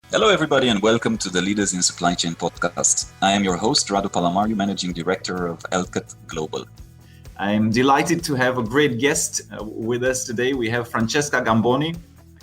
Hello, everybody, and welcome to the Leaders in Supply Chain podcast. I am your host, Radu Palamariu, Managing Director of Elkat Global. I'm delighted to have a great guest with us today. We have Francesca Gamboni.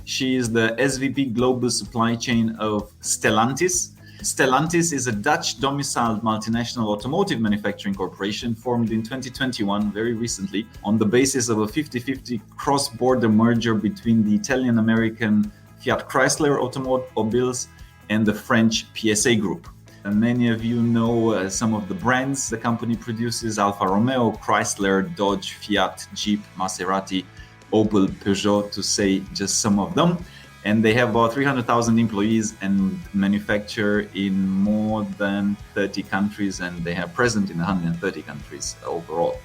She is the SVP Global Supply Chain of Stellantis. Stellantis is a Dutch-domiciled multinational automotive manufacturing corporation formed in 2021, very recently, on the basis of a 50-50 cross-border merger between the Italian-American Fiat Chrysler Automobiles and the French PSA Group. And many of you know some of the brands the company produces: Alfa Romeo, Chrysler, Dodge, Fiat, Jeep, Maserati, Opel, Peugeot, to say just some of them. And they have about 300,000 employees and manufacture in more than 30 countries, and they have present in 130 countries overall.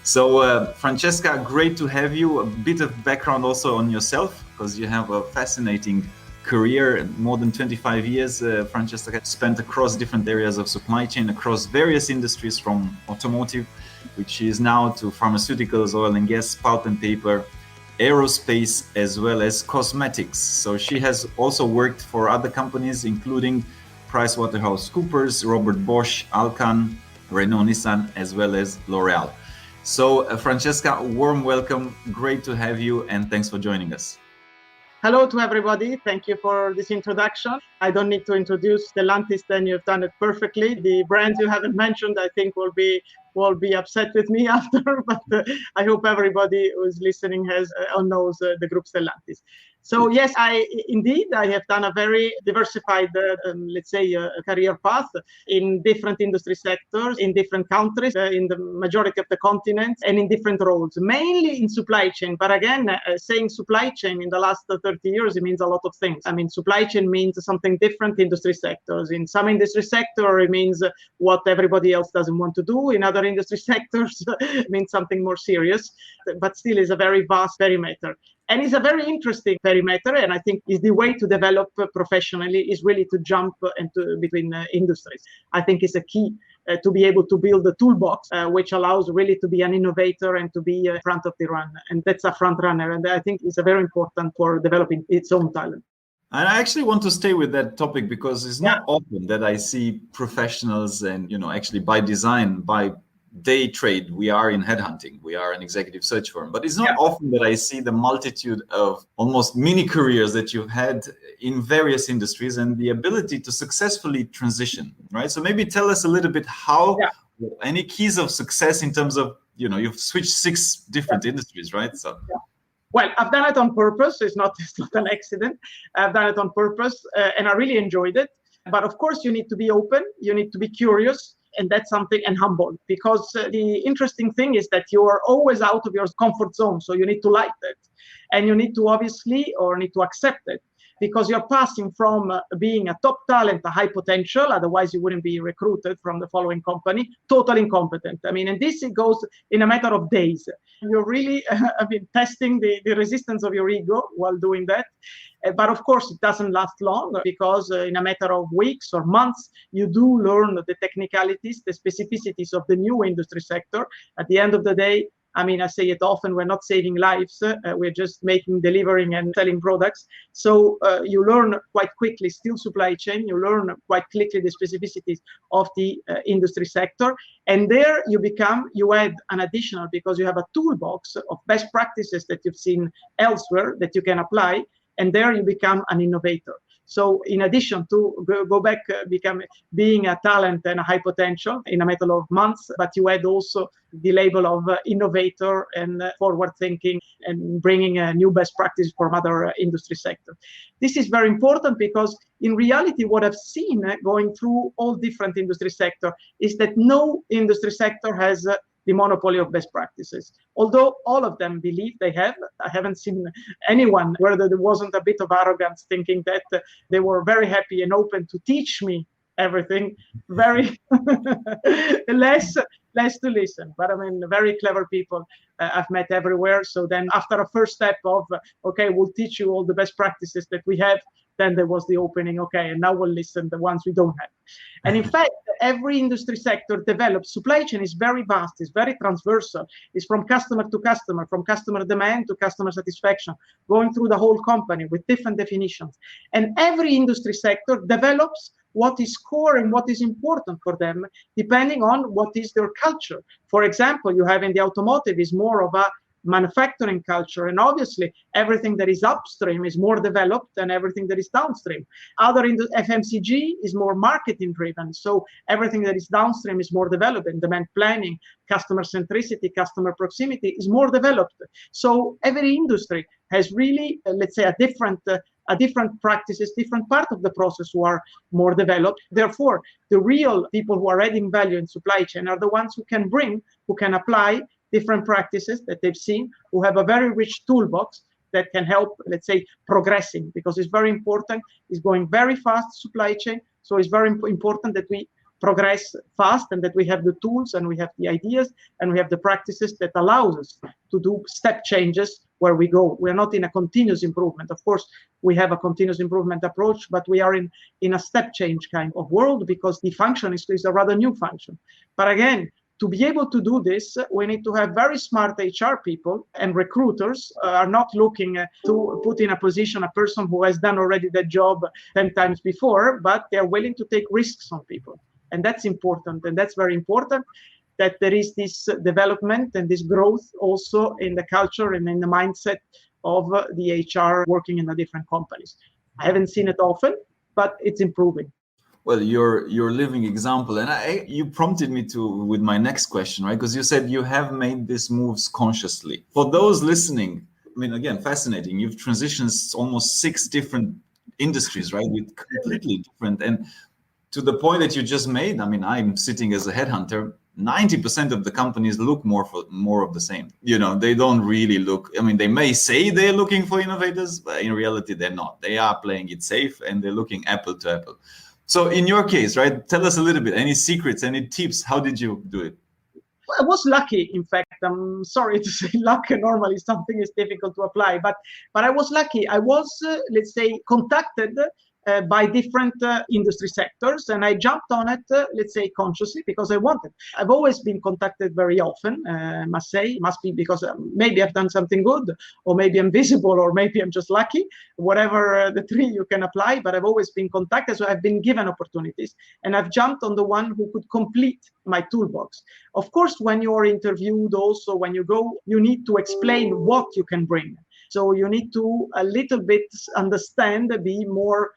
So Francesca, great to have you. A bit of background also on yourself, because you have a fascinating career. More than 25 years, Francesca spent across different areas of supply chain, across various industries, from automotive, which is now, to pharmaceuticals, oil and gas, pulp and paper, aerospace, as well as cosmetics. So she has also worked for other companies, including PricewaterhouseCoopers, Robert Bosch, Alcan, Renault Nissan, as well as L'Oreal. So Francesca, warm welcome. Great to have you, and thanks for joining us. Hello to everybody. Thank you for this introduction. I don't need to introduce Stellantis, then you've done it perfectly. The brands you haven't mentioned, I think, will be upset with me after, but I hope everybody who's listening knows the group Stellantis. So yes, I have done a very diversified, career path in different industry sectors, in different countries, in the majority of the continents, and in different roles, mainly in supply chain. But again, saying supply chain in the last 30 years, it means a lot of things. I mean, supply chain means something different industry sectors. In some industry sector, it means what everybody else doesn't want to do. In other industry sectors, it means something more serious, but still is a very vast perimeter. And it's a very interesting perimeter, and I think is the way to develop professionally is really to jump between industries. I think it's a key to be able to build a toolbox which allows really to be an innovator and to be front of the run. And that's a front runner, and I think it's very important for developing its own talent. And I actually want to stay with that topic, because it's not often that I see professionals, and actually by design, by day trade, we are in headhunting, we are an executive search firm, but it's not often that I see the multitude of almost mini careers that you've had in various industries and the ability to successfully transition, right? So maybe tell us a little bit any keys of success in terms of, you've switched 6 different industries, right? So. Well, I've done it on purpose. It's not an accident. I've done it on purpose, and I really enjoyed it. But of course, you need to be open, you need to be curious, and that's something, and humble, because the interesting thing is that you are always out of your comfort zone. So you need to like that, and you need to need to accept it, because you're passing from being a top talent, a high potential, otherwise you wouldn't be recruited from the following company, totally incompetent. I mean, and it goes in a matter of days. You're really testing the resistance of your ego while doing that. But of course, it doesn't last long, because in a matter of weeks or months, you do learn the technicalities, the specificities of the new industry sector. At the end of the day, I mean, I say it often, we're not saving lives, we're just delivering and selling products. So you learn quite quickly, still supply chain, you learn quite quickly the specificities of the industry sector. And there you add an additional, because you have a toolbox of best practices that you've seen elsewhere that you can apply. And there you become an innovator. So in addition to go back, being a talent and a high potential in a matter of months, but you add also the label of innovator and forward thinking and bringing new best practices from other industry sectors. This is very important, because in reality, what I've seen going through all different industry sectors is that no industry sector has the monopoly of best practices. Although all of them believe they have, I haven't seen anyone where there wasn't a bit of arrogance, thinking that they were very happy and open to teach me everything, very less to listen. But I mean, very clever people I've met everywhere. So then after a first step of, okay, we'll teach you all the best practices that we have, then there was the opening, okay, and now we'll listen the ones we don't have. And in fact, every industry sector develops. Supply chain is very vast, it's very transversal. It's from customer to customer, from customer demand to customer satisfaction, going through the whole company with different definitions. And every industry sector develops what is core and what is important for them, depending on what is their culture. For example, you have in the automotive is more of a manufacturing culture, and obviously everything that is upstream is more developed than everything that is downstream. Other in the FMCG is more marketing driven, so everything that is downstream is more developed, and demand planning, customer centricity, customer proximity is more developed. So every industry has really, let's say, a different practices, different part of the process who are more developed. Therefore, the real people who are adding value in supply chain are the ones who can apply different practices that they've seen, who have a very rich toolbox that can help, let's say, progressing, because it's very important. It's going very fast, supply chain. So it's very important that we progress fast and that we have the tools and we have the ideas and we have the practices that allows us to do step changes where we go. We're not in a continuous improvement. Of course, we have a continuous improvement approach, but we are in a step change kind of world, because the function is a rather new function. But again, to be able to do this, we need to have very smart HR people, and recruiters are not looking to put in a position a person who has done already that job 10 times before, but they're willing to take risks on people. And that's important. And that's very important, that there is this development and this growth also in the culture and in the mindset of the HR working in the different companies. I haven't seen it often, but it's improving. Well, you're a living example, and you prompted me with my next question, right? Because you said you have made these moves consciously. For those listening, I mean, again, fascinating. You've transitioned almost 6 different industries, right? With completely different, and to the point that you just made. I mean, I'm sitting as a headhunter. 90% of the companies look more of the same. You know, they don't really look. I mean, they may say they're looking for innovators, but in reality, they're not. They are playing it safe, and they're looking apple to apple. So in your case, right, tell us a little bit, any secrets, any tips? How did you do it? I was lucky, in fact. I'm sorry to say luck. Normally something is difficult to apply, but I was lucky. I was, let's say, contacted by different industry sectors, and I jumped on it, let's say, consciously, because I wanted. I've always been contacted very often, I must say. It must be because maybe I've done something good, or maybe I'm visible, or maybe I'm just lucky, whatever the three you can apply, but I've always been contacted, so I've been given opportunities, and I've jumped on the one who could complete my toolbox. Of course, when you're interviewed, also when you go, you need to explain what you can bring. So you need to a little bit understand, be more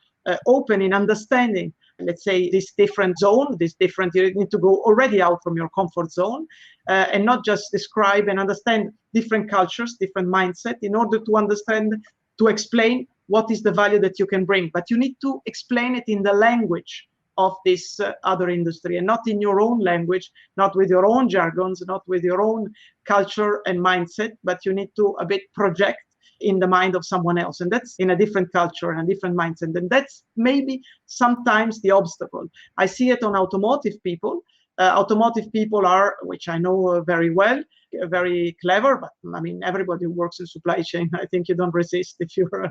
open in understanding, let's say, this different zone, you need to go already out from your comfort zone, and not just describe and understand different cultures, different mindset, in order to understand, to explain what is the value that you can bring. But you need to explain it in the language of this other industry, and not in your own language, not with your own jargons, not with your own culture and mindset, but you need to a bit project in the mind of someone else, and that's in a different culture and a different mindset, and that's maybe sometimes the obstacle. I see it on automotive people. Automotive people are, which I know very well, very clever, but I mean, everybody who works in supply chain, I think you don't resist if you're,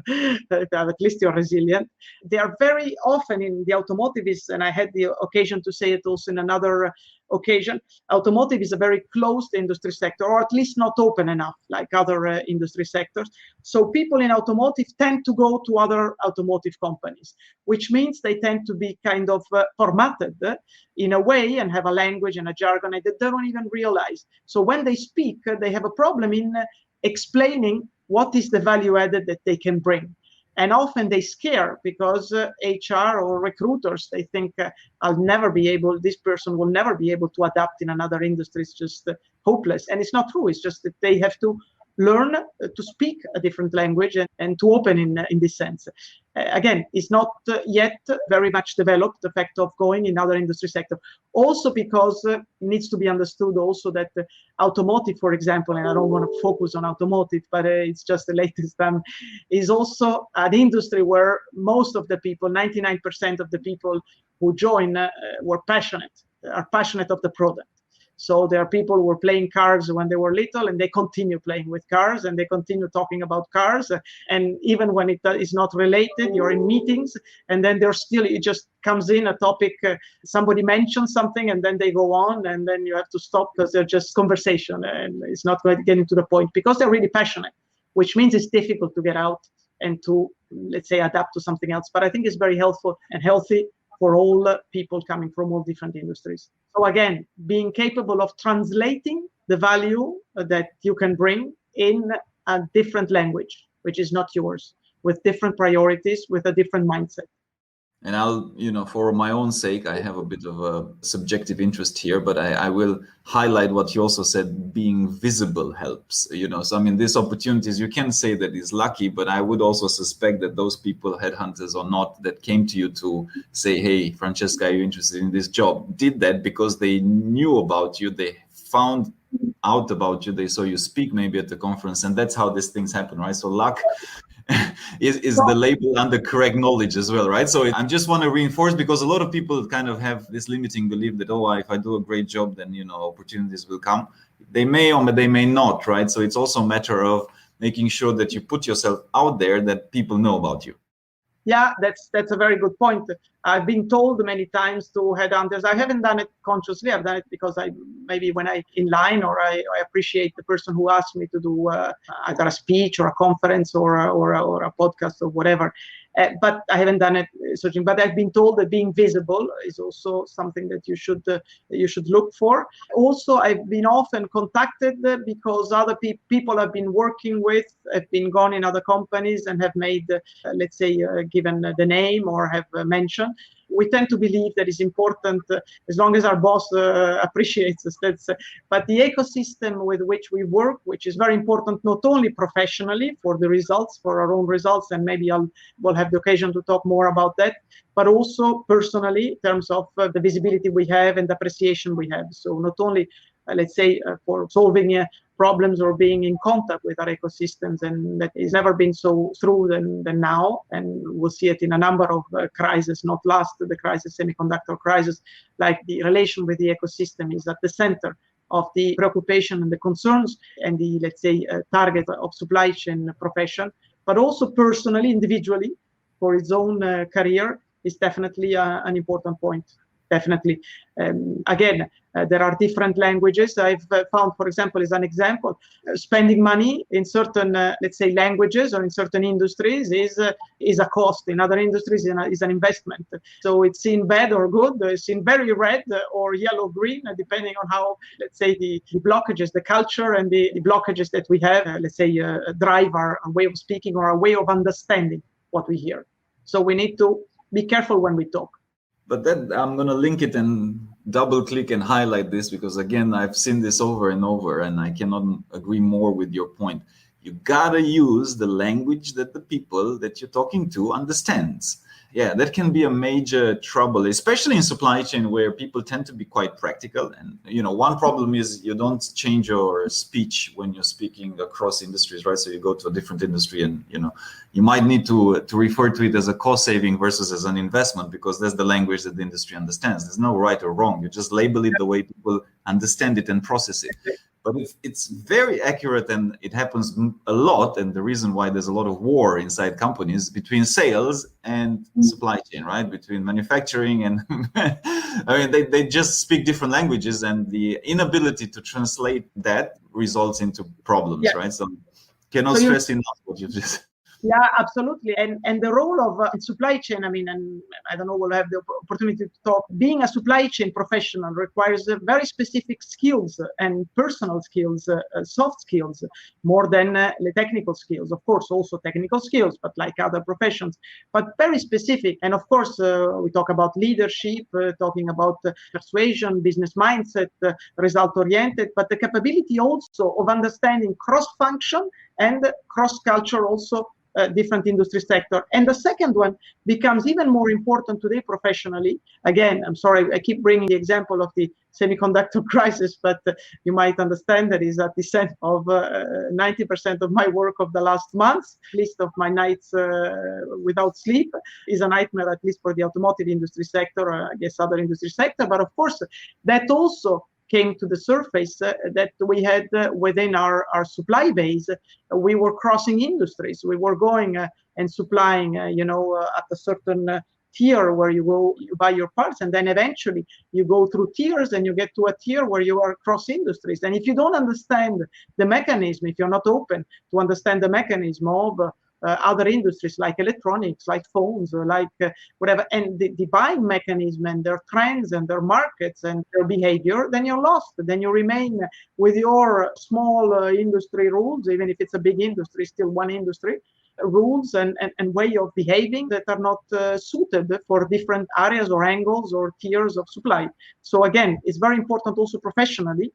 at least you're resilient. They are very often in the automotive is, and I had the occasion to say it also in another occasion, automotive is a very closed industry sector, or at least not open enough like other industry sectors. So people in automotive tend to go to other automotive companies, which means they tend to be kind of formatted in a way and have a language and a jargon that they don't even realize. So when they speak, they have a problem in explaining what is the value added that they can bring. And often they scare because HR or recruiters, they think this person will never be able to adapt in another industry. It's just hopeless. And it's not true. It's just that they have to learn to speak a different language and to open in this sense. Again, it's not yet very much developed, the fact of going in other industry sector. Also because it needs to be understood also that automotive, for example, and I don't want to focus on automotive, but it's just the latest, is also an industry where most of the people, 99% of the people who join are passionate of the product. So there are people who were playing cards when they were little, and they continue playing with cars, and they continue talking about cars. And even when it is not related, you're in meetings, and then it just comes in a topic, somebody mentions something, and then they go on, and then you have to stop because they're just conversation, and it's not going to get into the point because they're really passionate, which means it's difficult to get out and to, let's say, adapt to something else. But I think it's very helpful and healthy for all people coming from all different industries. So again, being capable of translating the value that you can bring in a different language, which is not yours, with different priorities, with a different mindset. And I'll, for my own sake, I have a bit of a subjective interest here, but I will highlight what you also said, being visible helps, So, I mean, these opportunities, you can say that is lucky, but I would also suspect that those people, headhunters or not, that came to you to say, hey, Francesca, are you interested in this job? Did that because they knew about you, they found out about you, they saw you speak maybe at the conference, and that's how these things happen, right? So luck is the label under correct knowledge as well, right? So I just want to reinforce, because a lot of people kind of have this limiting belief that, if I do a great job, then, opportunities will come. They may or they may not, right? So it's also a matter of making sure that you put yourself out there, that people know about you. Yeah, that's a very good point. I've been told many times to headhunters. I haven't done it consciously. I've done it because maybe when I in line, or I appreciate the person who asked me to do either a speech or a conference or a podcast or whatever. But I haven't done it searching. But I've been told that being visible is also something that you should look for. Also, I've been often contacted because other people I've been working with have been gone in other companies and have made, let's say, given the name or have mentioned. We tend to believe that it's important, as long as our boss appreciates us. But the ecosystem with which we work, which is very important, not only professionally for the results, for our own results, and maybe we'll have the occasion to talk more about that, but also personally in terms of the visibility we have and the appreciation we have. So not only, let's say, for solving problems or being in contact with our ecosystems, and that has never been so true than now, and we'll see it in a number of crises, not last the crisis, semiconductor crisis. Like, the relation with the ecosystem is at the center of the preoccupation and the concerns and the, let's say, target of supply chain profession, but also personally, individually, for its own career is definitely an important point. Definitely. Again, there are different languages. I've found, for example, as an example, spending money in certain, let's say, languages or in certain industries is a cost. In other industries, is an investment. So it's seen bad or good. It's seen very red or yellow-green, depending on how, let's say, the blockages, the culture and the blockages that we have, let's say, drive our way of speaking or our way of understanding what we hear. So we need to be careful when we talk. But then I'm going to link it and double click and highlight this, because again, I've seen this over and over, and I cannot agree more with your point. You got to use the language that the people that you're talking to understands. Yeah, that can be a major trouble, especially in supply chain, where people tend to be quite practical. And, one problem is you don't change your speech when you're speaking across industries, right? So you go to a different industry and, you might need to refer to it as a cost saving versus as an investment, because that's the language that the industry understands. There's no right or wrong. You just label it the way people understand it and process it. But it's very accurate, and it happens a lot. And the reason why there's a lot of war inside companies between sales and supply chain, right? Between manufacturing and I mean, they just speak different languages, and the inability to translate that results into problems, right? So cannot stress enough what you just. Yeah, absolutely. And the role of supply chain, and I don't know, we'll have the opportunity to talk. Being a supply chain professional requires very specific skills and personal skills, soft skills, more than the technical skills. Of course, also technical skills, but like other professions, but very specific. And of course, we talk about leadership, talking about persuasion, business mindset, result-oriented, but the capability also of understanding cross-function and cross-culture also, different industry sector. And the second one becomes even more important today professionally. Again, I'm sorry, I keep bringing the example of the semiconductor crisis, but you might understand that is at the center of 90% of my work of the last months. List of my nights without sleep is a nightmare, at least for the automotive industry sector, I guess other industry sector. But of course, that also came to the surface that we had within our supply base. We were crossing industries. We were going and supplying, at a certain tier where you go, you buy your parts, and then eventually you go through tiers and you get to a tier where you are cross industries. And if you don't understand the mechanism, if you're not open to understand the mechanism of other industries like electronics, like phones, or like whatever, and the buying mechanism and their trends and their markets and their behavior, then you're lost. Then you remain with your small industry rules, even if it's a big industry, still one industry, rules and way of behaving that are not suited for different areas or angles or tiers of supply. So again, it's very important also professionally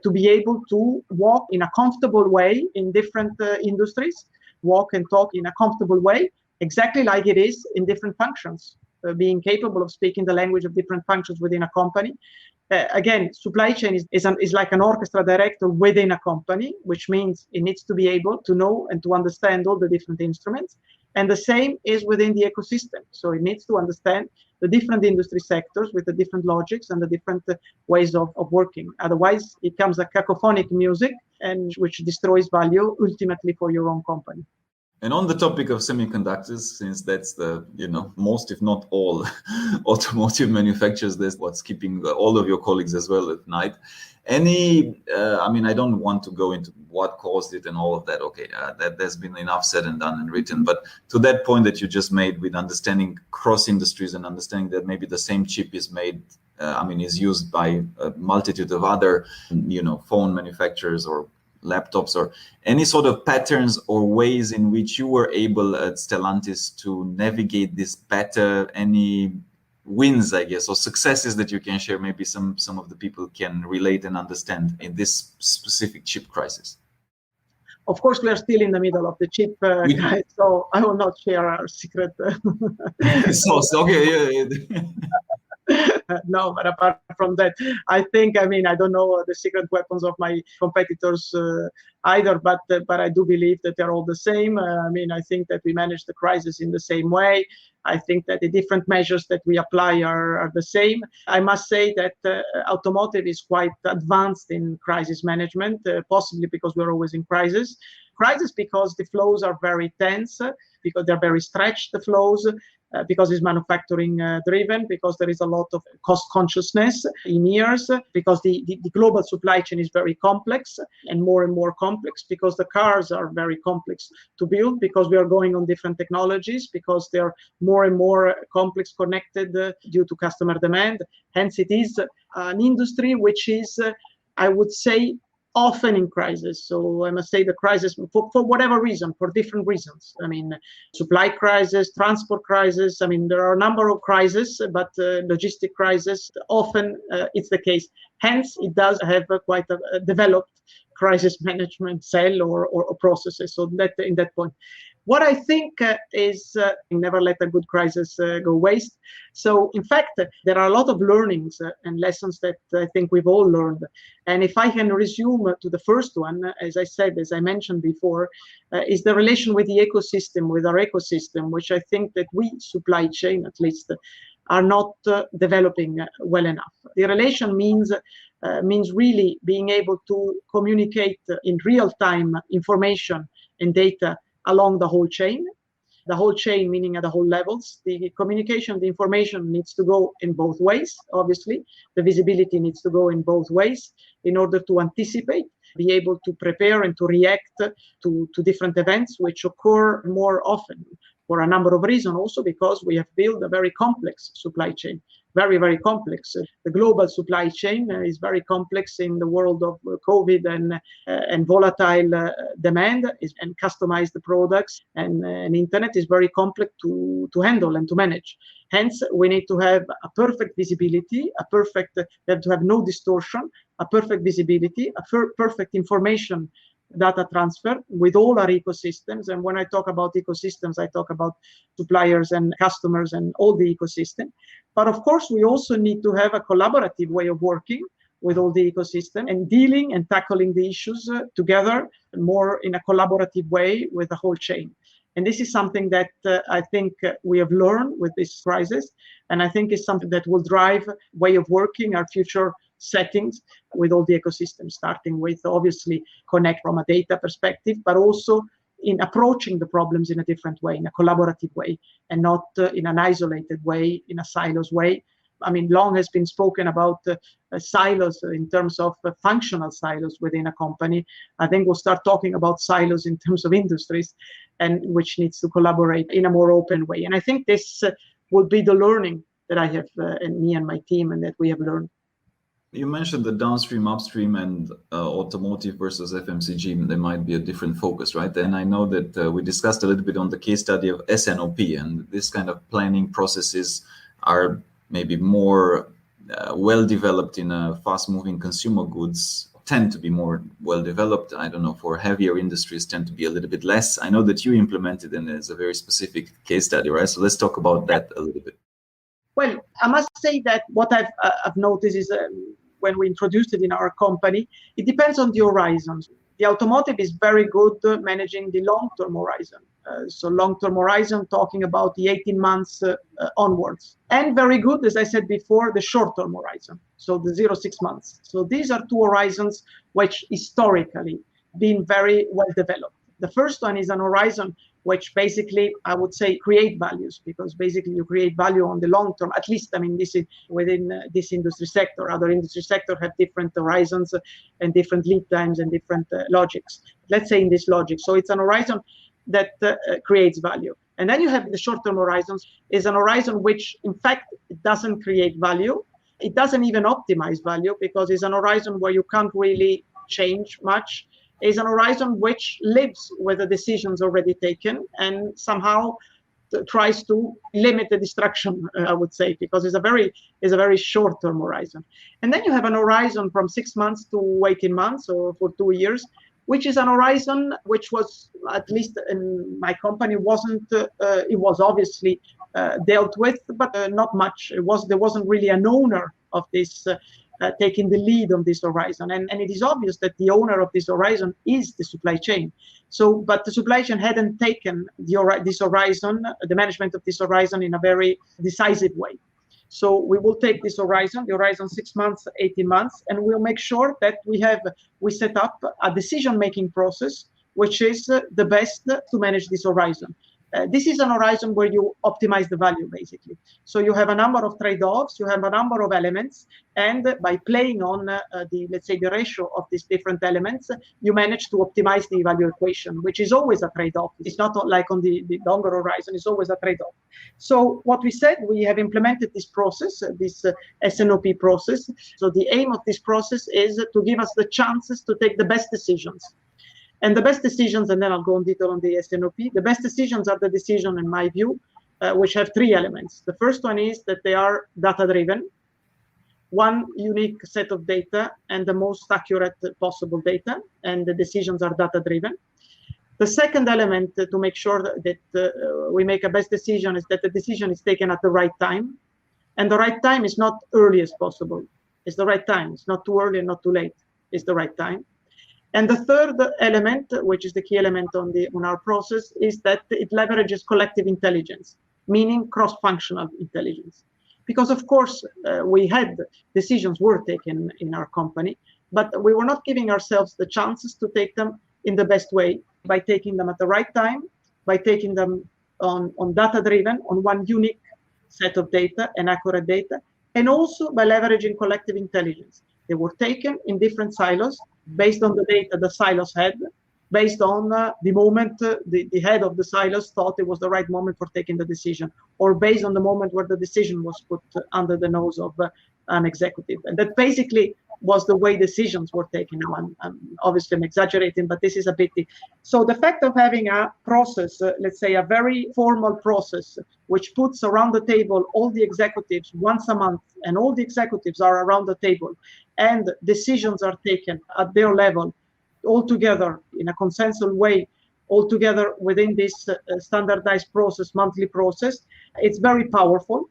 to be able to walk in a comfortable way in different industries, walk and talk in a comfortable way, exactly like it is in different functions, being capable of speaking the language of different functions within a company. Again, supply chain is like an orchestra director within a company, which means it needs to be able to know and to understand all the different instruments. And the same is within the ecosystem. So it needs to understand the different industry sectors with the different logics and the different ways of working. Otherwise, it becomes a cacophonic music, and which destroys value ultimately for your own company. And on the topic of semiconductors, since that's the, most, if not all, automotive manufacturers, that's what's keeping all of your colleagues as well at night. I don't want to go into what caused it and all of that. Okay, that there's been enough said and done and written. But to that point that you just made with understanding cross industries and understanding that maybe the same chip is made, is used by a multitude of other, phone manufacturers or laptops, or any sort of patterns or ways in which you were able at Stellantis to navigate this better, any wins, I guess, or successes that you can share, maybe some of the people can relate and understand in this specific chip crisis? Of course, we are still in the middle of the chip crisis, so I will not share our secret. Okay, yeah. No, but apart from that, I think, I don't know the secret weapons of my competitors either, but I do believe that they're all the same. I think that we manage the crisis in the same way. I think that the different measures that we apply are the same. I must say that Automotive is quite advanced in crisis management, possibly because we're always in crisis. Crisis because the flows are very tense, because they're very stretched, the flows, because it's manufacturing driven, because there is a lot of cost consciousness in years, because the global supply chain is very complex and more complex, because the cars are very complex to build, because we are going on different technologies, because they're more and more complex connected due to customer demand. Hence, it is an industry which is, I would say, often in crisis. So I must say the crisis for whatever reason, for different reasons. Supply crisis, transport crisis. There are a number of crises, but logistic crisis, often it's the case. Hence, it does have quite a developed crisis management cell or processes. So that in that point. What I think is never let a good crisis go waste. So in fact, there are a lot of learnings and lessons that I think we've all learned. And if I can resume to the first one, as I mentioned before, is the relation with the ecosystem, with our ecosystem, which I think that we, supply chain at least, are not developing well enough. The relation means really being able to communicate in real time information and data along the whole chain. The whole chain, meaning at the whole levels. The communication, the information needs to go in both ways, obviously. The visibility needs to go in both ways in order to anticipate, be able to prepare and to react to different events which occur more often for a number of reasons, also because we have built a very complex supply chain. Very, very complex. The global supply chain is very complex in the world of COVID and volatile demand and customized products and internet is very complex to handle and to manage. Hence, we need to have a perfect visibility, we have to have no distortion, a perfect visibility, a perfect information data transfer with all our ecosystems. And when I talk about ecosystems, I talk about suppliers and customers and all the ecosystem. But of course, we also need to have a collaborative way of working with all the ecosystem and dealing and tackling the issues together more in a collaborative way with the whole chain. And this is something that I think we have learned with this crisis. And I think it's something that will drive way of working, our future settings with all the ecosystems, starting with obviously connect from a data perspective, but also in approaching the problems in a different way, in a collaborative way, and not in an isolated way, in a silos way. I mean, long has been spoken about silos in terms of functional silos within a company. I think we'll start talking about silos in terms of industries, and which needs to collaborate in a more open way. And I think this will be the learning that I have, and me and my team, and that we have learned. You mentioned the downstream, upstream, and automotive versus FMCG. There might be a different focus, right? And I know that we discussed a little bit on the case study of SNOP, and this kind of planning processes are maybe more well developed in fast-moving consumer goods, tend to be more well developed. I don't know, for heavier industries tend to be a little bit less. I know that you implemented, and it's a very specific case study, right? So let's talk about that a little bit. Well, I must say that what I've noticed is when we introduced it in our company, it depends on the horizons. The automotive is very good managing the long-term horizon. So long-term horizon, talking about the 18 months onwards. And very good, as I said before, the short-term horizon, so the 0-6 months. So these are two horizons which historically been very well developed. The first one is an horizon which basically, I would say, create values, because basically you create value on the long term. At least, I mean, this is within this industry sector. Other industry sectors have different horizons and different lead times and different logics. Let's say in this logic. So it's an horizon that creates value. And then you have the short-term horizons, is an horizon which, in fact, it doesn't create value. It doesn't even optimize value, because it's an horizon where you can't really change much. Is an horizon which lives with the decisions already taken and somehow tries to limit the destruction, I would say, because it's a very short-term horizon. And then you have an horizon from 6 months to 18 months, or for 2 years, which is an horizon which was, at least in my company, wasn't. It was obviously dealt with, but not much. There wasn't really an owner of this. Taking the lead on this horizon, and it is obvious that the owner of this horizon is the supply chain. So, but the supply chain hadn't taken this horizon, the management of this horizon, in a very decisive way. So we will take this horizon, the horizon 6 months, 18 months, and we'll make sure that we set up a decision-making process which is the best to manage this horizon. This is an horizon where you optimize the value, basically. So you have a number of trade-offs, you have a number of elements, and by playing on let's say the ratio of these different elements, you manage to optimize the value equation, which is always a trade-off. It's not like on the longer horizon, it's always a trade-off. So what we said, we have implemented this process, this SNOP process. So the aim of this process is to give us the chances to take the best decisions. And the best decisions, and then I'll go in detail on the SNOP, the best decisions are the decision, in my view, which have 3 elements. The first one is that they are data-driven, one unique set of data and the most accurate possible data, and the decisions are data-driven. The second element to make sure that we make a best decision is that the decision is taken at the right time. And the right time is not early as possible. It's the right time. It's not too early and not too late. It's the right time. And the third element, which is the key element on our process, is that it leverages collective intelligence, meaning cross-functional intelligence. Because of course, we had decisions were taken in our company, but we were not giving ourselves the chances to take them in the best way by taking them at the right time, by taking them on data-driven, on one unique set of data and accurate data, and also by leveraging collective intelligence. They were taken in different silos based on the data the silos had, based on the moment the head of the silos thought it was the right moment for taking the decision, or based on the moment where the decision was put under the nose of an executive. And that basically was the way decisions were taken. Obviously, I'm exaggerating, but this is a bit. So the fact of having a process, let's say a very formal process, which puts around the table all the executives once a month, and all the executives are around the table, and decisions are taken at their level, all together in a consensual way, all together within this standardized process, monthly process, it's very powerful.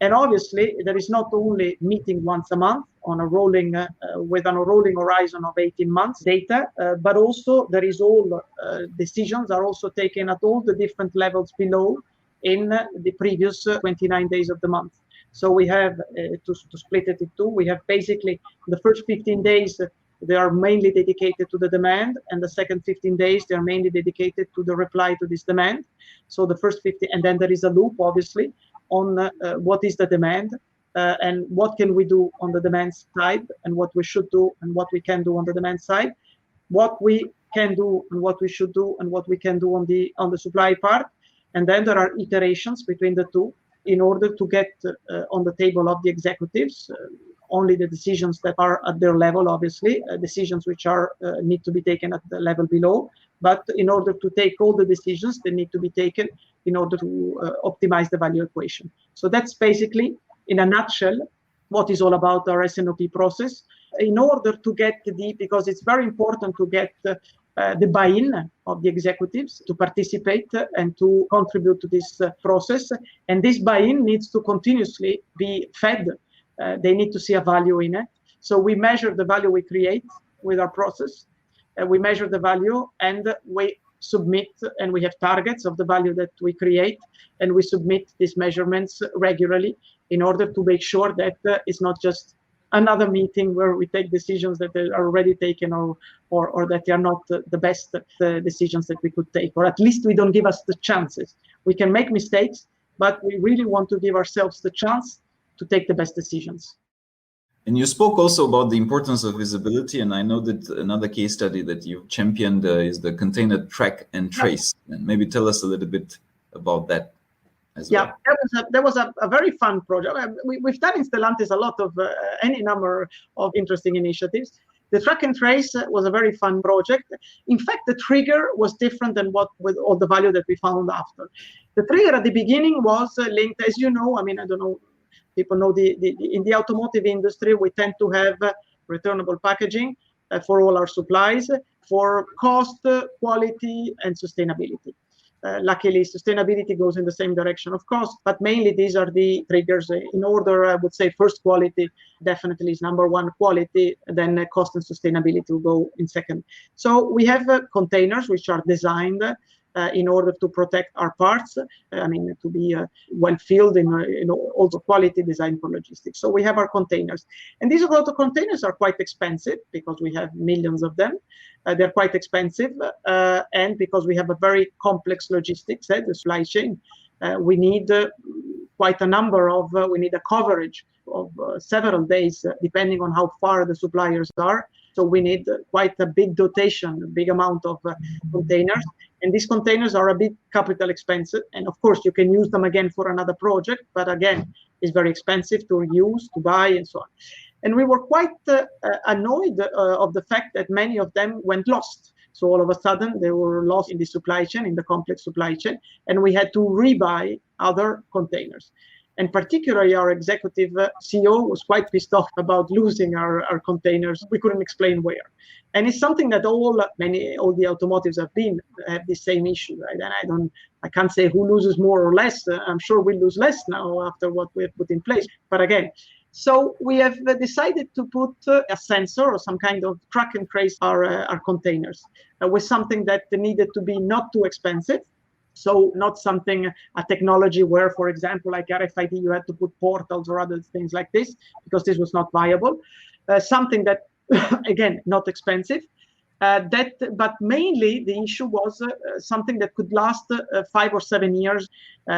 And obviously, there is not only meeting once a month on a rolling, with a rolling horizon of 18 months data, but also there is all decisions are also taken at all the different levels below in the previous 29 days of the month. So we have, to split it in two, we have basically the first 15 days, they are mainly dedicated to the demand, and the second 15 days, they are mainly dedicated to the reply to this demand. So the first 15, and then there is a loop, obviously, on what is the demand, and what can we do on the demand side, and what we should do, and what we can do on the demand side, what we can do, and what we should do, and what we can do on the supply part. And then there are iterations between the two in order to get on the table of the executives only the decisions that are at their level, obviously, decisions which are need to be taken at the level below. But in order to take all the decisions, they need to be taken in order to optimize the value equation. So that's basically, in a nutshell, what is all about our S&OP process. In order to get because it's very important to get the buy-in of the executives to participate and to contribute to this process. And this buy-in needs to continuously be fed. They need to see a value in it. So we measure the value we create with our process. We measure the value and we submit, and we have targets of the value that we create, and we submit these measurements regularly in order to make sure that it's not just another meeting where we take decisions that are already taken or that are not the best decisions that we could take, or at least we don't give us the chances. We can make mistakes, but we really want to give ourselves the chance to take the best decisions. And you spoke also about the importance of visibility, and I know that another case study that you've championed is the container track and trace. Yeah. And maybe tell us a little bit about that as well. Yeah, that was a very fun project. We've done in Stellantis a lot of any number of interesting initiatives. The track and trace was a very fun project. In fact, the trigger was different than with all the value that we found after. The trigger at the beginning was linked, as you know, I mean, I don't know, people know in the automotive industry, we tend to have returnable packaging for all our supplies for cost, quality, and sustainability. Luckily, sustainability goes in the same direction of cost, but mainly these are the triggers in order. I would say first, quality definitely is number one, quality, then cost and sustainability will go in second. So we have containers which are designed in order to protect our parts, to be well filled in also quality design for logistics. So we have our containers. And these auto containers are quite expensive because we have millions of them. They're quite expensive. And because we have a very complex logistics, the supply chain, we need quite a number of, we need a coverage of several days, depending on how far the suppliers are. So we need quite a big dotation, a big amount of containers. And these containers are a bit capital expensive. And of course, you can use them again for another project. But again, it's very expensive to use, to buy, and so on. And we were quite annoyed of the fact that many of them went lost. So all of a sudden, they were lost in the supply chain, in the complex supply chain. And we had to rebuy other containers. And particularly our executive CEO was quite pissed off about losing our containers. We couldn't explain where. And it's something that all the automotives have the same issue, right? And I can't say who loses more or less. I'm sure we lose less now after what we have put in place. But again, so we have decided to put a sensor or some kind of track and trace our containers with something that needed to be not too expensive. So not something, a technology where, for example, like RFID, you had to put portals or other things like this, because this was not viable. Something that, again, not expensive. But mainly the issue was something that could last 5 or 7 years,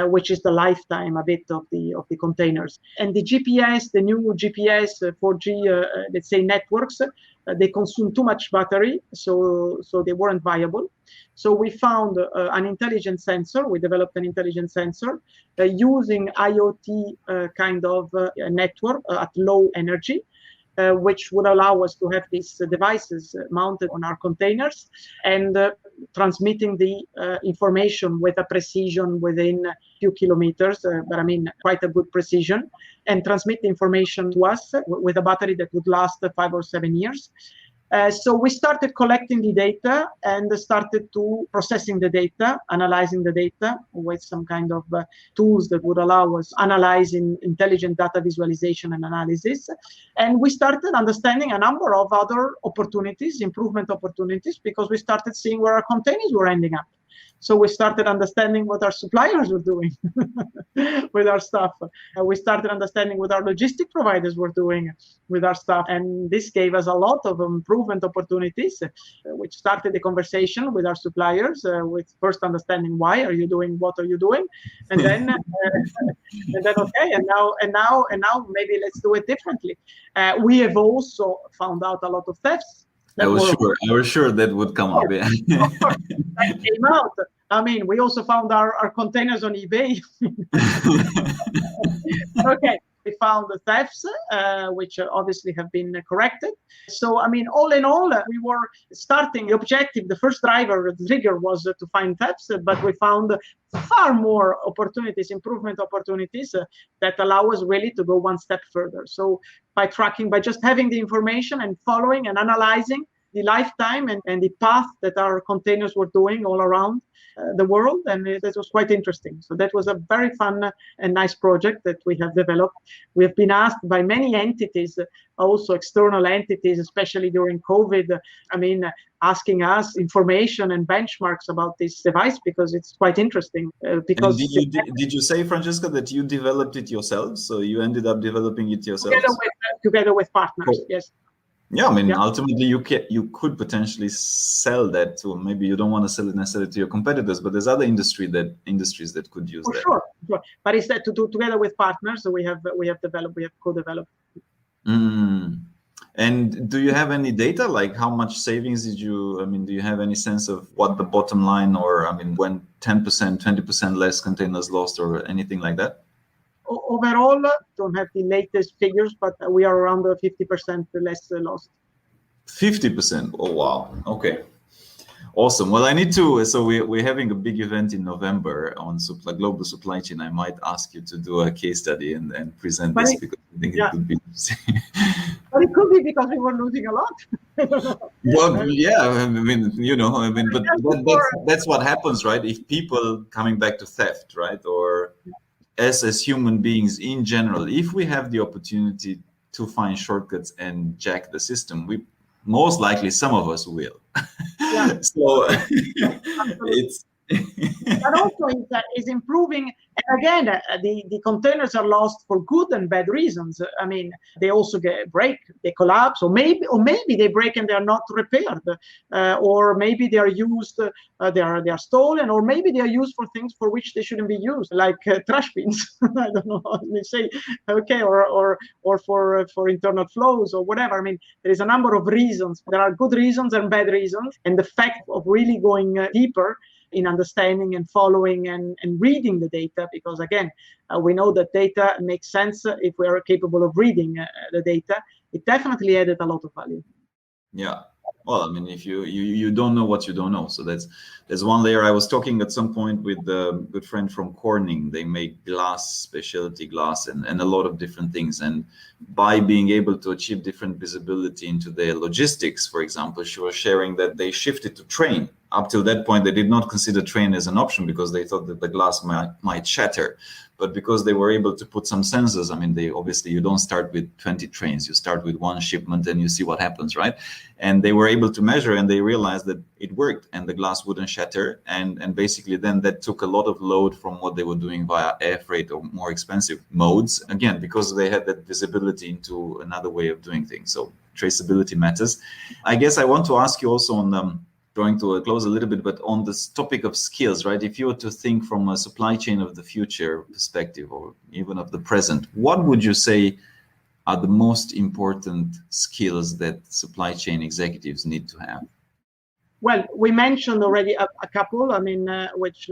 which is the lifetime a bit of the containers. And the GPS, the new GPS 4G, let's say networks, they consume too much battery, so they weren't viable. So we found an intelligent sensor. We developed an intelligent sensor using IoT kind of network at low energy. Which would allow us to have these devices mounted on our containers and transmitting the information with a precision within a few kilometers, but quite a good precision, and transmit the information to us with a battery that would last 5 or 7 years. So we started collecting the data and started to processing the data, analyzing the data with some kind of tools that would allow us analyzing intelligent data visualization and analysis. And we started understanding a number of other opportunities, improvement opportunities, because we started seeing where our containers were ending up. So we started understanding what our suppliers were doing with our stuff. We started understanding what our logistic providers were doing with our stuff. And this gave us a lot of improvement opportunities, which started the conversation with our suppliers, with first understanding why are you doing, what are you doing? And then, okay, and now maybe let's do it differently. We have also found out a lot of thefts. I was sure that would come up. Yeah. That came out. I mean, we also found our containers on eBay. Okay, we found the thefts, which obviously have been corrected. So, I mean, all in all, we were starting the objective. The first driver, the trigger was to find thefts, but we found far more opportunities, improvement opportunities that allow us really to go one step further. So by tracking, by just having the information and following and analyzing the lifetime and the path that our containers were doing all around the world, and that was quite interesting. So that was a very fun and nice project that we have developed. We have been asked by many entities, also external entities, especially during COVID, I mean, asking us information and benchmarks about this device because it's quite interesting. Because did you say, Francesca, that you developed it yourself? So you ended up developing it yourself? Together with partners, cool. Yes. Yeah, I mean, ultimately, you could potentially sell that to, maybe you don't want to sell it necessarily to your competitors, but there's other industries that could use that. Sure. But it's that to do together with partners. So we have co-developed. And do you have any data, like how much savings did you? I mean, do you have any sense of what the bottom line, or I mean, when 10%, 20% less containers lost, or anything like that? Overall, don't have the latest figures, but we are around 50% less lost. 50%. Oh wow. Okay. Awesome. Well, I need to. So we're having a big event in November on global supply chain. I might ask you to do a case study and present this because I think it could be interesting. But it could be because we were losing a lot. Well, yeah. I mean, but that's what happens, right? If people coming back to theft, right, or as human beings in general, if we have the opportunity to find shortcuts and jack the system, we most likely, some of us will. Yeah. So it's but also is improving. And again, the containers are lost for good and bad reasons. I mean, they also break, they collapse, or maybe they break and they are not repaired, or maybe they are used, they are stolen, or maybe they are used for things for which they shouldn't be used, like trash bins. I don't know how to say, okay, or for internal flows or whatever. I mean, there is a number of reasons. There are good reasons and bad reasons, and the fact of really going deeper in understanding and following and reading the data, because again, we know that data makes sense if we are capable of reading the data. It definitely added a lot of value. Yeah. Well, I mean, if you don't know what you don't know, so there's one layer. I was talking at some point with a good friend from Corning. They make glass, specialty glass, and a lot of different things. And by being able to achieve different visibility into their logistics, for example, she was sharing that they shifted to train. Up till that point, they did not consider train as an option because they thought that the glass might shatter. But because they were able to put some sensors, I mean, you don't start with 20 trains, you start with one shipment and you see what happens, right? And they were able to measure and they realized that it worked and the glass wouldn't shatter. And basically then that took a lot of load from what they were doing via air freight or more expensive modes. Again, because they had that visibility into another way of doing things. So traceability matters. I guess I want to ask you also on going to close a little bit, but on this topic of skills, right? If you were to think from a supply chain of the future perspective or even of the present, what would you say are the most important skills that supply chain executives need to have? Well, we mentioned already a couple, I mean, which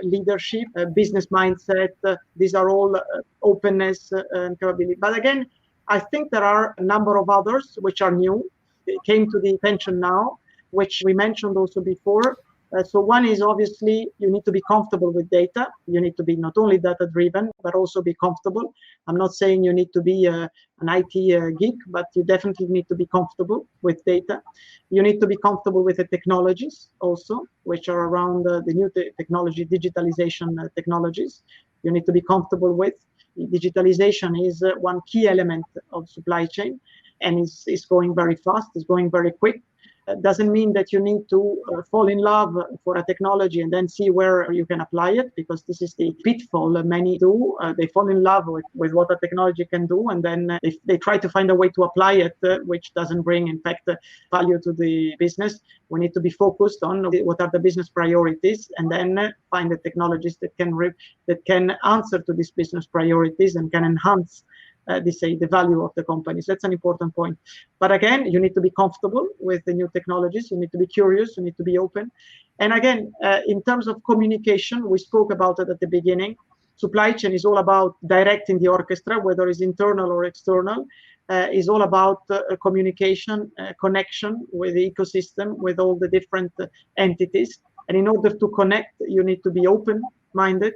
leadership, business mindset, these are all openness and capability. But again, I think there are a number of others which are new. They came to the attention now, which we mentioned also before. So one is obviously you need to be comfortable with data. You need to be not only data driven, but also be comfortable. I'm not saying you need to be an IT geek, but you definitely need to be comfortable with data. You need to be comfortable with the technologies also, which are around the new technology, digitalization technologies. You need to be comfortable with. Digitalization is one key element of supply chain and is going very fast, is going very quick. Doesn't mean that you need to fall in love for a technology and then see where you can apply it, because this is the pitfall many do. They fall in love with what a technology can do, and then if they try to find a way to apply it, which doesn't bring, in fact, value to the business. We need to be focused on what are the business priorities, and then find the technologies that can answer to these business priorities and can enhance the value of the companies. That's an important point. But again, you need to be comfortable with the new technologies. You need to be curious. You need to be open. And again, in terms of communication, we spoke about it at the beginning. Supply chain is all about directing the orchestra, whether it's internal or external. Is all about communication, connection with the ecosystem, with all the different entities. And in order to connect, you need to be open-minded,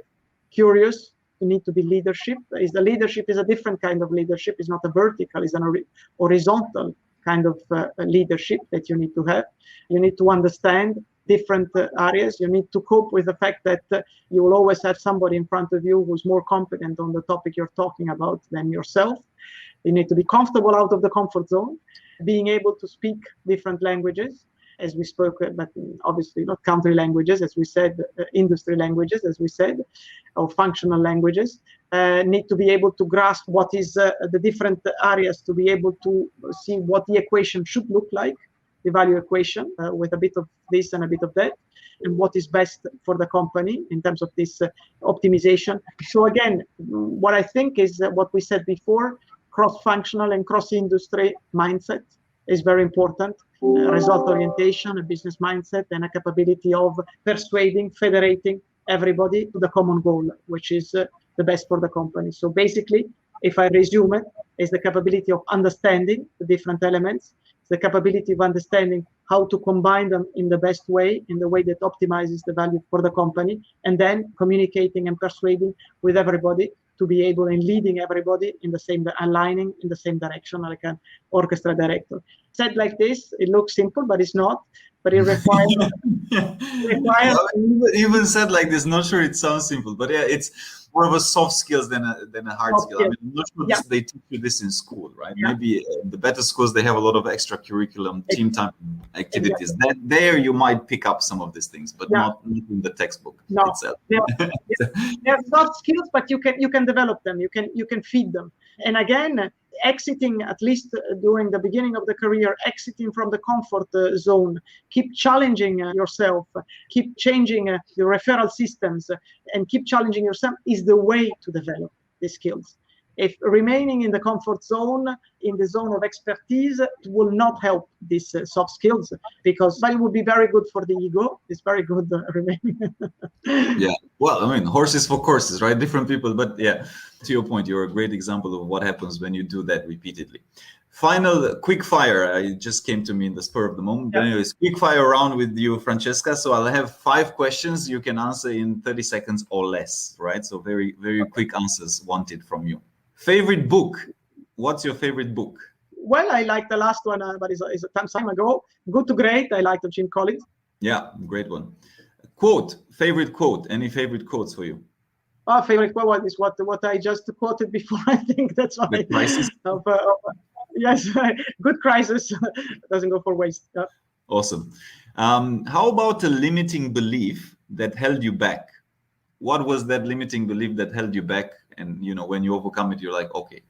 curious. You need to be leadership. The leadership is a different kind of leadership. It's not a vertical, it's an horizontal kind of leadership that you need to have. You need to understand different areas. You need to cope with the fact that you will always have somebody in front of you who's more competent on the topic you're talking about than yourself. You need to be comfortable out of the comfort zone, being able to speak different languages, as we spoke, but obviously not country languages, as we said, industry languages, as we said, or functional languages. Need to be able to grasp what is the different areas, to be able to see what the equation should look like, the value equation, with a bit of this and a bit of that, and what is best for the company in terms of this optimization. So again, what I think is what we said before, cross-functional and cross-industry mindset is very important. Result orientation, a business mindset, and a capability of persuading, federating everybody to the common goal, which is the best for the company. So basically, if I resume it, is the capability of understanding the different elements, the capability of understanding how to combine them in the best way, in the way that optimizes the value for the company, and then communicating and persuading with everybody to be able and leading everybody in the same, aligning in the same direction, like an orchestra director. Said like this, it looks simple, but it's not. But it requires. Even said like this, not sure it sounds simple, but yeah, it's more of a soft skills than a hard skill. I mean, I'm not sure they teach you this in school, right? Yeah. Maybe the better schools, they have a lot of extracurriculum, team time activities. Exactly. That there you might pick up some of these things, but not in the textbook itself. They're soft skills, but you can develop them. You can feed them. And again, exiting, at least during the beginning of the career, exiting from the comfort zone, keep challenging yourself, keep changing your referral systems, and keep challenging yourself is the way to develop these skills. If remaining in the comfort zone, in the zone of expertise, it will not help these soft skills, because while it would be very good for the ego, it's very good remaining. Yeah, well, I mean, horses for courses, right? Different people, but yeah, to your point, you're a great example of what happens when you do that repeatedly. Final quick fire, it just came to me in the spur of the moment. But anyways, quick fire round with you, Francesca. So I'll have 5 questions you can answer in 30 seconds or less, right? So very, very quick answers wanted from you. Favorite book? What's your favorite book? Well, I like the last one, but it's a time ago. Good to Great. I like the Jim Collins. Yeah, great one. Quote, favorite quote. Any favorite quotes for you? Our favorite quote is what I just quoted before. I think that's why. The crisis? Yes, good crisis doesn't go for waste. Yeah. Awesome. How about a limiting belief that held you back? What was that limiting belief that held you back? And when you overcome it, you're like, okay.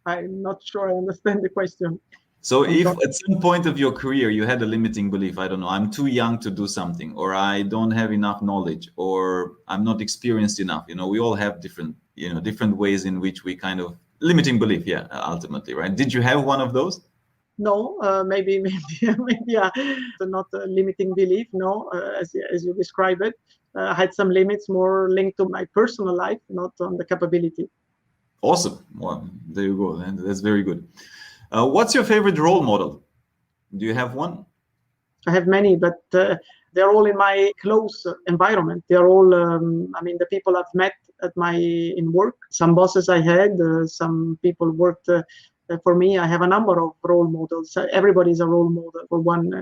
I'm not sure I understand the question. So if at some point of your career you had a limiting belief, I don't know, I'm too young to do something, or I don't have enough knowledge, or I'm not experienced enough. We all have different ways in which we kind of limiting belief. Yeah, ultimately, right? Did you have one of those? No, maybe, not a limiting belief. No, as you describe it, I had some limits more linked to my personal life, not on the capability. Awesome. Well, there you go. And that's very good. What's your favorite role model? Do you have one? I have many, but they're all in my close environment. They're all, the people I've met in work. Some bosses I had, some people worked for me. I have a number of role models. Everybody's a role model for one.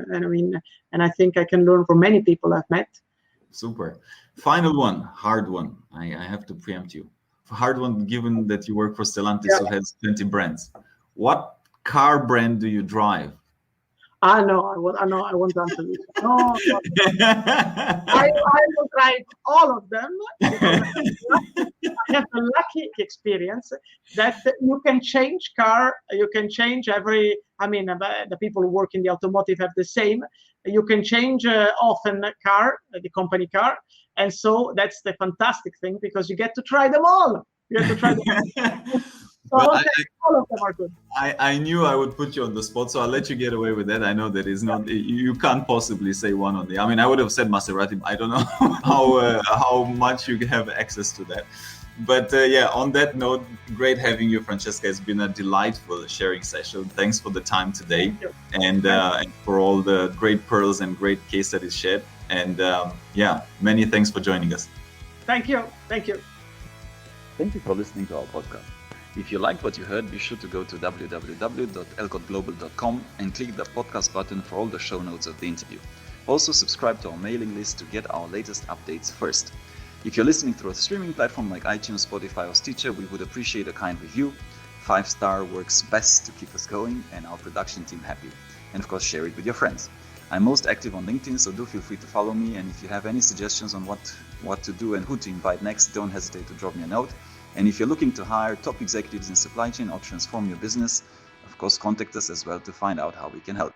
And I think I can learn from many people I've met. Super. Final one, hard one. I have to preempt you. Hard one, given that you work for Stellantis, who has 20 brands. What car brand do you drive? No, I won't answer this. No. I will try all of them because I have the lucky experience that you can change car, you can change every, the people who work in the automotive have the same. You can change often car, the company car. And so that's the fantastic thing because you get to try them all. You get to try them all. So well, all of them are good. I knew I would put you on the spot, so I'll let you get away with that. I know that is not, you can't possibly say one on the, I would have said Maserati. I don't know how much you have access to that. But on that note, great having you, Francesca. It's been a delightful sharing session. Thanks for the time today and for all the great pearls and great case studies shared. And many thanks for joining us. Thank you. Thank you for listening to our podcast. If you liked what you heard, be sure to go to www.elcotglobal.com and click the podcast button for all the show notes of the interview. Also subscribe to our mailing list to get our latest updates first. If you're listening through a streaming platform like iTunes, Spotify or Stitcher, we would appreciate a kind review. 5-star works best to keep us going and our production team happy. And of course, share it with your friends. I'm most active on LinkedIn, so do feel free to follow me. And if you have any suggestions on what to do and who to invite next, don't hesitate to drop me a note. And if you're looking to hire top executives in supply chain or transform your business, of course, contact us as well to find out how we can help.